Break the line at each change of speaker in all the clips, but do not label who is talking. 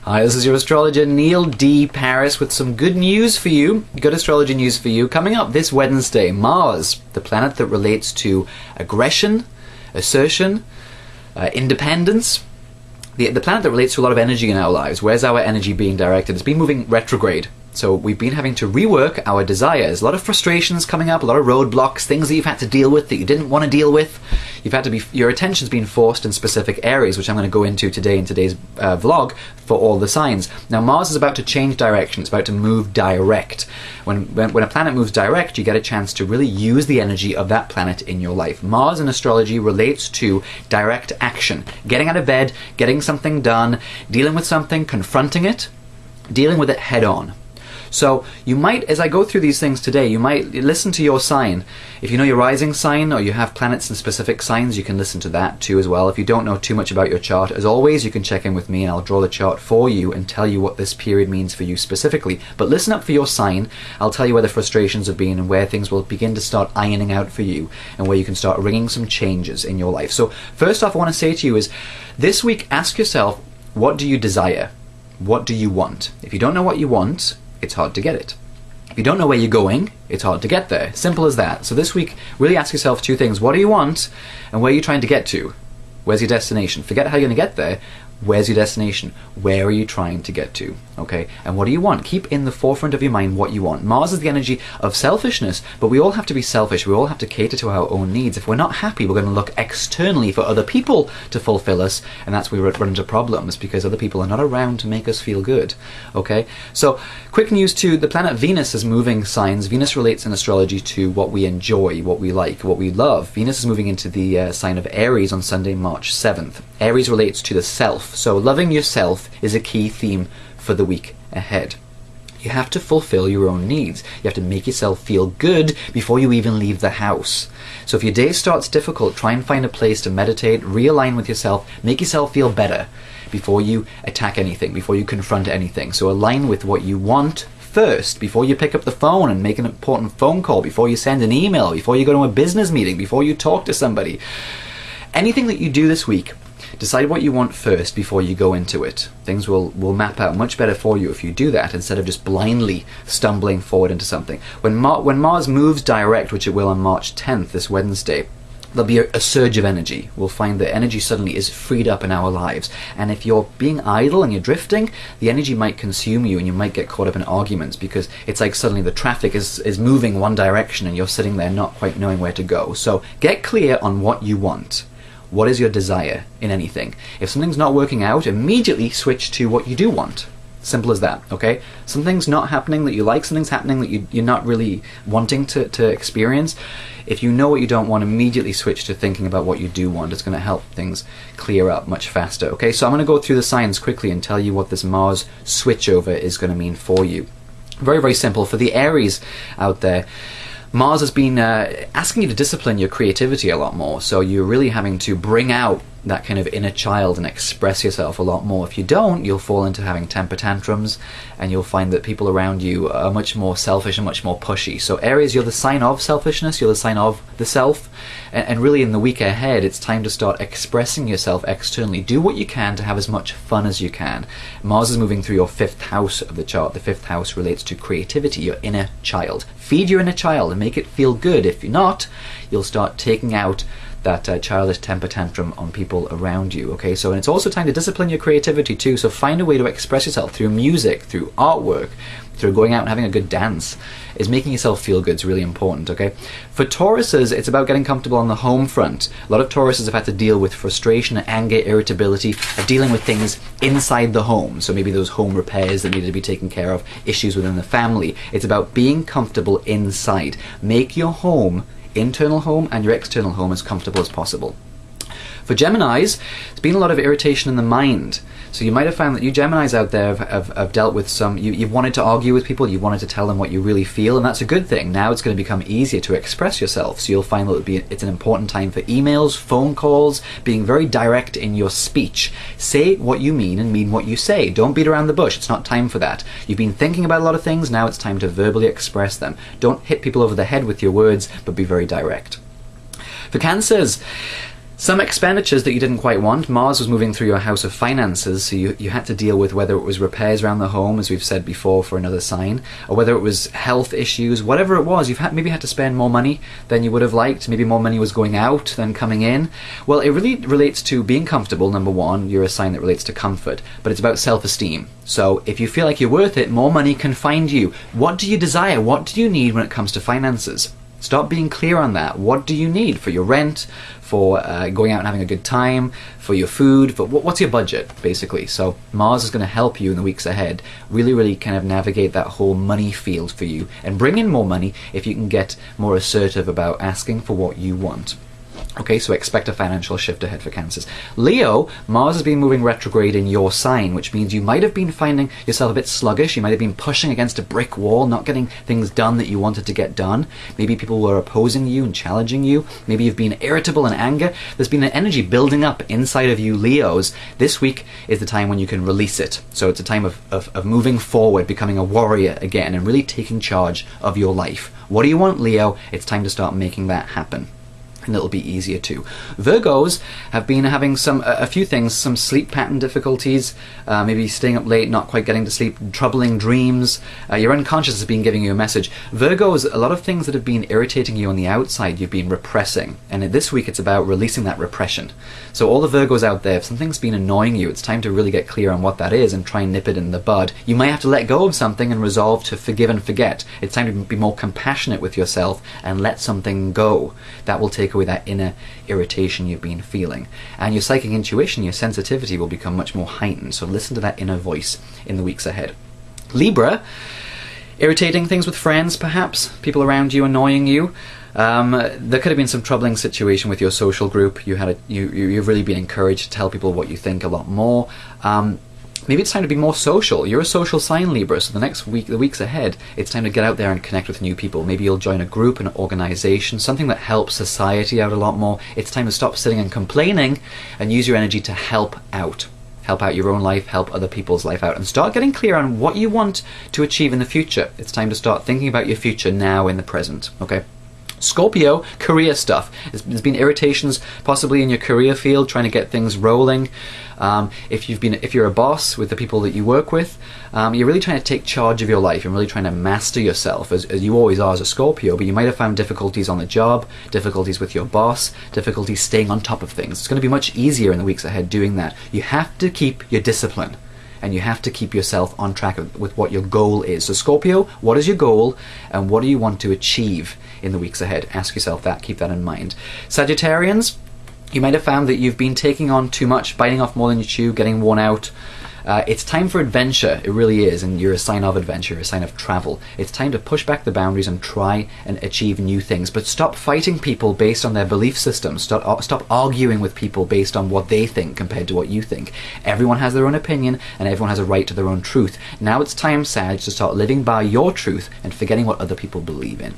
Hi, this is your astrologer Neil D. Paris with some good news for you, good astrology news for you. Coming up this Wednesday, Mars, the planet that relates to aggression, assertion, independence, the planet that relates to a lot of energy in our lives. Where's our energy being directed? It's been moving retrograde. So we've been having to rework our desires. A lot of frustrations coming up, a lot of roadblocks, things that you've had to deal with that you didn't want to deal with. Your attention's been forced in specific areas, which I'm going to go into today in today's vlog for all the signs. Now Mars is about to change direction. It's about to move direct. When a planet moves direct, you get a chance to really use the energy of that planet in your life. Mars in astrology relates to direct action. Getting out of bed, getting something done, dealing with something, confronting it, dealing with it head on. So you might, as I go through these things today, you might listen to your sign. If you know your rising sign or you have planets in specific signs, you can listen to that too as well. If you don't know too much about your chart, as always, you can check in with me and I'll draw the chart for you and tell you what this period means for you specifically. But listen up for your sign. I'll tell you where the frustrations have been and where things will begin to start ironing out for you and where you can start bringing some changes in your life. So first off, I want to say to you is, this week, ask yourself, what do you desire? What do you want? If you don't know what you want, it's hard to get it. If you don't know where you're going, it's hard to get there. Simple as that. So this week, really ask yourself two things. What do you want and where are you trying to get to? Where's your destination? Forget how you're going to get there. Where's your destination? Where are you trying to get to? Okay, and what do you want? Keep in the forefront of your mind what you want. Mars is the energy of selfishness, but we all have to be selfish. We all have to cater to our own needs. If we're not happy, we're going to look externally for other people to fulfill us, and that's where we run into problems because other people are not around to make us feel good. Okay, so quick news too, the planet Venus is moving signs. Venus relates in astrology to what we enjoy, what we like, what we love. Venus is moving into the sign of Aries on Sunday, March 7th. Aries relates to the self. So loving yourself is a key theme for the week ahead. You have to fulfill your own needs. You have to make yourself feel good before you even leave the house. So if your day starts difficult, try and find a place to meditate, realign with yourself, make yourself feel better before you attack anything, before you confront anything. So align with what you want first, before you pick up the phone and make an important phone call, before you send an email, before you go to a business meeting, before you talk to somebody. Anything that you do this week, decide what you want first before you go into it. Things will map out much better for you if you do that instead of just blindly stumbling forward into something. When Mars moves direct, which it will on March 10th, this Wednesday, there'll be a surge of energy. We'll find that energy suddenly is freed up in our lives. And if you're being idle and you're drifting, the energy might consume you and you might get caught up in arguments because it's like suddenly the traffic is moving one direction and you're sitting there not quite knowing where to go. So get clear on what you want. What is your desire in anything? If something's not working out, immediately switch to what you do want. Simple as that, okay? Something's not happening that you like, something's happening that you're not really wanting to experience. If you know what you don't want, immediately switch to thinking about what you do want. It's going to help things clear up much faster, okay? So I'm going to go through the signs quickly and tell you what this Mars switchover is going to mean for you. Very, very simple. For the Aries out there, Mars has been asking you to discipline your creativity a lot more, so you're really having to bring out that kind of inner child and express yourself a lot more. If you don't, you'll fall into having temper tantrums and you'll find that people around you are much more selfish and much more pushy. So Aries, you're the sign of selfishness, you're the sign of the self, and really in the week ahead it's time to start expressing yourself externally. Do what you can to have as much fun as you can. Mars is moving through your 5th house of the chart. The 5th house relates to creativity, your inner child. Feed your inner child and make it feel good. If you're not, you'll start taking out that childish temper tantrum on people around you, okay? So, and it's also time to discipline your creativity too, so find a way to express yourself through music, through artwork, through going out and having a good dance. Is making yourself feel good is really important, okay? For Tauruses, it's about getting comfortable on the home front. A lot of Tauruses have had to deal with frustration, anger, irritability, of dealing with things inside the home. So maybe those home repairs that needed to be taken care of, issues within the family. It's about being comfortable inside. Make your home, internal home and your external home, as comfortable as possible. For Geminis, there's been a lot of irritation in the mind. So you might have found that you Geminis out there have dealt with some, you've wanted to argue with people, you wanted to tell them what you really feel, and that's a good thing. Now it's going to become easier to express yourself. So you'll find that it's an important time for emails, phone calls, being very direct in your speech. Say what you mean and mean what you say. Don't beat around the bush. It's not time for that. You've been thinking about a lot of things, now it's time to verbally express them. Don't hit people over the head with your words, but be very direct. For Cancers, Some expenditures that you didn't quite want. Mars was moving through your house of finances, so you had to deal with whether it was repairs around the home, as we've said before for another sign, or whether it was health issues, whatever it was. Maybe had to spend more money than you would have liked. Maybe more money was going out than coming in. Well, it really relates to being comfortable, number one. You're a sign that relates to comfort, but it's about self-esteem. So if you feel like you're worth it, more money can find you. What do you desire? What do you need when it comes to finances? Start being clear on that. What do you need for your rent, for going out and having a good time, for your food, for what's your budget, basically? So Mars is going to help you in the weeks ahead really kind of navigate that whole money field for you and bring in more money if you can get more assertive about asking for what you want. Okay, so expect a financial shift ahead for Cancers. Leo, Mars has been moving retrograde in your sign, which means you might have been finding yourself a bit sluggish. You might have been pushing against a brick wall, not getting things done that you wanted to get done. Maybe people were opposing you and challenging you. Maybe you've been irritable and anger. There's been an energy building up inside of you, Leos. This week is the time when you can release it. So it's a time of moving forward, becoming a warrior again, and really taking charge of your life. What do you want, Leo? It's time to start making that happen. And it'll be easier too. Virgos have been having a few things, some sleep pattern difficulties, maybe staying up late, not quite getting to sleep, troubling dreams. Your unconscious has been giving you a message. Virgos, a lot of things that have been irritating you on the outside, you've been repressing. And this week it's about releasing that repression. So all the Virgos out there, if something's been annoying you, it's time to really get clear on what that is and try and nip it in the bud. You might have to let go of something and resolve to forgive and forget. It's time to be more compassionate with yourself and let something go. That will take away that inner irritation you've been feeling. And your psychic intuition, your sensitivity will become much more heightened. So listen to that inner voice in the weeks ahead. Libra, irritating things with friends perhaps, people around you annoying you. There could have been some troubling situation with your social group. You've really been encouraged to tell people what you think a lot more. Maybe it's time to be more social. You're a social sign, Libra, so the weeks ahead, it's time to get out there and connect with new people. Maybe you'll join a group, an organization, something that helps society out a lot more. It's time to stop sitting and complaining and use your energy to help out. Help out your own life, help other people's life out, and start getting clear on what you want to achieve in the future. It's time to start thinking about your future now in the present, okay? Scorpio, career stuff. There's been irritations possibly in your career field, trying to get things rolling. If you're a boss with the people that you work with, you're really trying to take charge of your life and really trying to master yourself, as you always are as a Scorpio, but you might have found difficulties on the job, difficulties with your boss, difficulties staying on top of things. It's going to be much easier in the weeks ahead doing that. You have to keep your discipline. And you have to keep yourself on track with what your goal is. So Scorpio, what is your goal and what do you want to achieve in the weeks ahead? Ask yourself that, keep that in mind. Sagittarians, you might have found that you've been taking on too much, biting off more than you chew, getting worn out. It's time for adventure, it really is, and you're a sign of adventure, a sign of travel. It's time to push back the boundaries and try and achieve new things, but stop fighting people based on their belief systems. Stop arguing with people based on what they think compared to what you think. Everyone has their own opinion, and everyone has a right to their own truth. Now it's time, Sag, to start living by your truth and forgetting what other people believe in.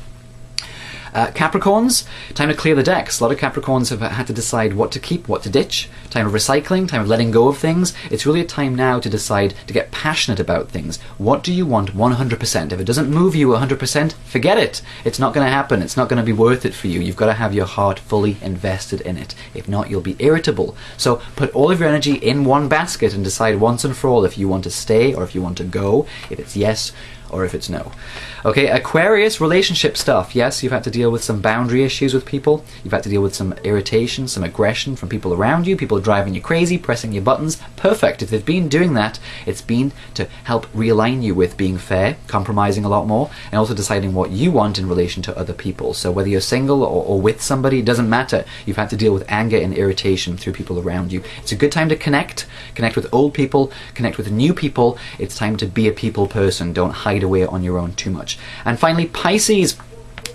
Capricorns, time to clear the decks. A lot of Capricorns have had to decide what to keep, what to ditch. Time of recycling, time of letting go of things. It's really a time now to decide to get passionate about things. What do you want 100%? If it doesn't move you 100%, forget it. It's not going to happen. It's not going to be worth it for you. You've got to have your heart fully invested in it. If not, you'll be irritable. So put all of your energy in one basket and decide once and for all if you want to stay or if you want to go, if it's yes or if it's no. Okay, Aquarius, relationship stuff. Yes, you've had to deal with some boundary issues with people. You've had to deal with some irritation, some aggression from people around you, people driving you crazy, pressing your buttons. Perfect. If they've been doing that, it's been to help realign you with being fair, compromising a lot more, and also deciding what you want in relation to other people. So whether you're single or with somebody, it doesn't matter. You've had to deal with anger and irritation through people around you. It's a good time to connect with old people, connect with new people. It's time to be a people person. Don't hide away on your own too much. And finally, Pisces,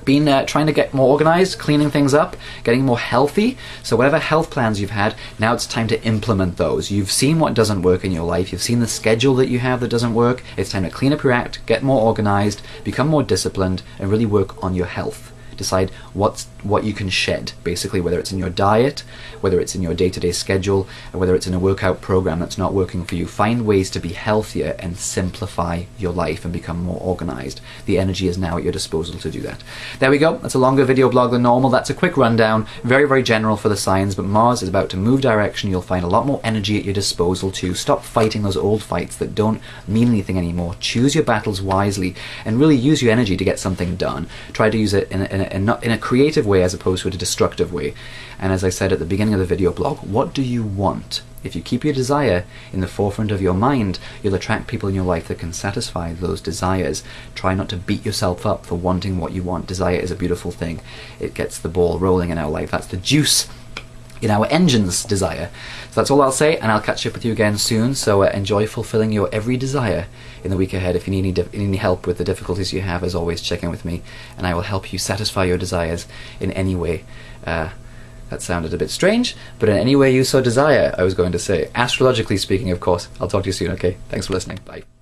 been trying to get more organized, cleaning things up, getting more healthy. So whatever health plans you've had, now it's time to implement those. You've seen what doesn't work in your life. You've seen the schedule that you have that doesn't work. It's time to clean up your act, get more organized, become more disciplined, and really work on your health. Decide what you can shed, basically, whether it's in your diet, whether it's in your day-to-day schedule, or whether it's in a workout program that's not working for you. Find ways to be healthier and simplify your life and become more organized. The energy is now at your disposal to do that. There we go. That's a longer video blog than normal. That's a quick rundown, very, very general for the signs, but Mars is about to move direction. You'll find a lot more energy at your disposal to stop fighting those old fights that don't mean anything anymore. Choose your battles wisely and really use your energy to get something done. Try to use it in a creative way as opposed to a destructive way. And as I said at the beginning of the video blog, what do you want? If you keep your desire in the forefront of your mind, you'll attract people in your life that can satisfy those desires. Try not to beat yourself up for wanting what you want. Desire is a beautiful thing. It gets the ball rolling in our life. That's the juice in our engines, desire. So that's all I'll say, and I'll catch up with you again soon. So enjoy fulfilling your every desire in the week ahead. If you need any help with the difficulties you have, as always, check in with me, and I will help you satisfy your desires in any way. That sounded a bit strange, but in any way you so desire, I was going to say. Astrologically speaking, of course. I'll talk to you soon, okay? Thanks for listening. Bye.